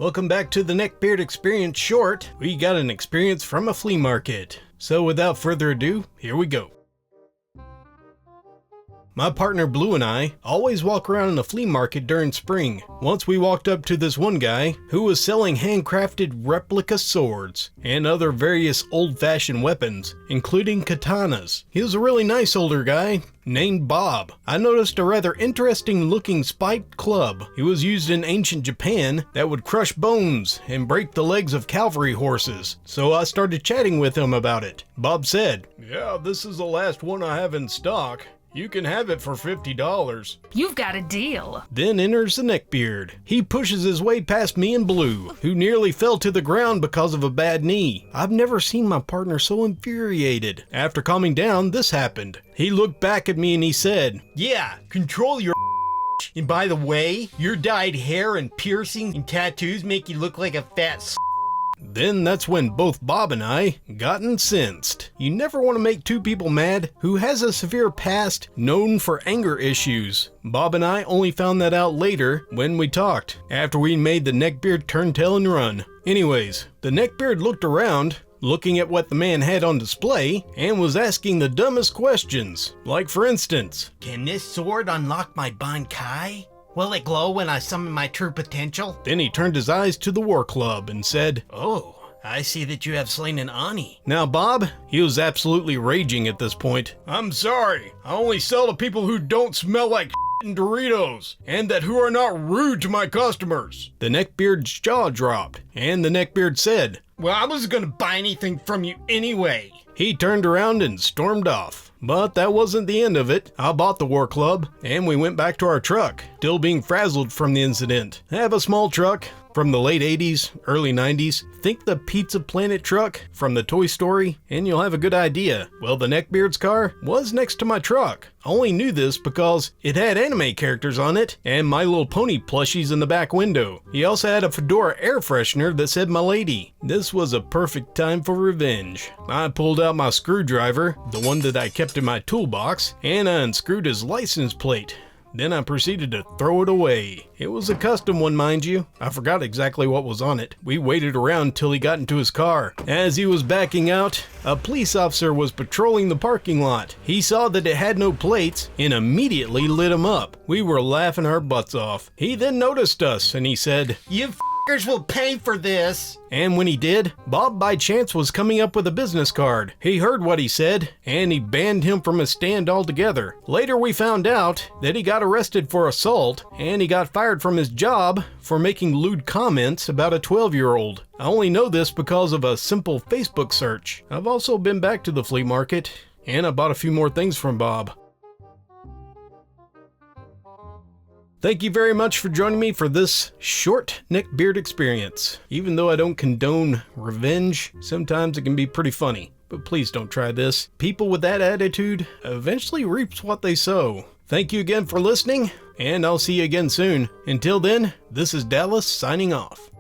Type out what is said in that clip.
Welcome back to the Neckbeard Experience Short. We got an experience from a flea market. So without further ado, here we go. My partner Blue and I always walk around in the flea market during spring. Once we walked up to this one guy who was selling handcrafted replica swords and other various old-fashioned weapons, including katanas. He was a really nice older guy named Bob. I noticed a rather interesting looking spiked club. It was used in ancient Japan that would crush bones and break the legs of cavalry horses. So I started chatting with him about it. Bob said, "Yeah, this is the last one I have in stock. You can have it for $50. You've got a deal." Then enters the Neckbeard. He pushes his way past me and Blue, who nearly fell to the ground because of a bad knee. I've never seen my partner so infuriated. After calming down, this happened. He looked back at me and he said, "Yeah, control your and by the way, your dyed hair and piercing and tattoos make you look like a fat Then that's when both Bob and I got incensed. You never want to make two people mad who has a severe past known for anger issues. Bob and I only found that out later when we talked, after we made the Neckbeard turn tail and run. Anyways, the Neckbeard looked around, looking at what the man had on display, and was asking the dumbest questions. Like for instance, "Can this sword unlock my Bankai? Will it glow when I summon my true potential?" Then he turned his eyes to the war club and said, "Oh, I see that you have slain an Ani." Now Bob, he was absolutely raging at this point. "I'm sorry, I only sell to people who don't smell like and Doritos, and that who are not rude to my customers." The Neckbeard's jaw dropped, and the Neckbeard said, "Well, I wasn't gonna buy anything from you anyway." He turned around and stormed off. But that wasn't the end of it. I bought the war club, and we went back to our truck, still being frazzled from the incident. I have a small truck from the late 80s, early 90s. Think the Pizza Planet truck from the Toy Story, and you'll have a good idea. Well, the Neckbeard's car was next to my truck. I only knew this because it had anime characters on it and My Little Pony plushies in the back window. He also had a Fedora air freshener that said "My Lady." This was a perfect time for revenge. I pulled out my screwdriver, the one that I kept in my toolbox, and I unscrewed his license plate. Then I proceeded to throw it away. It was a custom one, mind you. I forgot exactly what was on it. We waited around till he got into his car. As he was backing out, a police officer was patrolling the parking lot. He saw that it had no plates and immediately lit him up. We were laughing our butts off. He then noticed us and he said, "You f***ers will pay for this." And when he did, Bob by chance was coming up with a business card. He heard what he said, and he banned him from his stand altogether. Later we found out that he got arrested for assault, and he got fired from his job for making lewd comments about a 12-year-old. I only know this because of a simple Facebook search. I've also been back to the flea market, and I bought a few more things from Bob. Thank you very much for joining me for this short Neckbeard experience. Even though I don't condone revenge, sometimes it can be pretty funny. But please don't try this. People with that attitude eventually reaps what they sow. Thank you again for listening, and I'll see you again soon. Until then, this is Dallas signing off.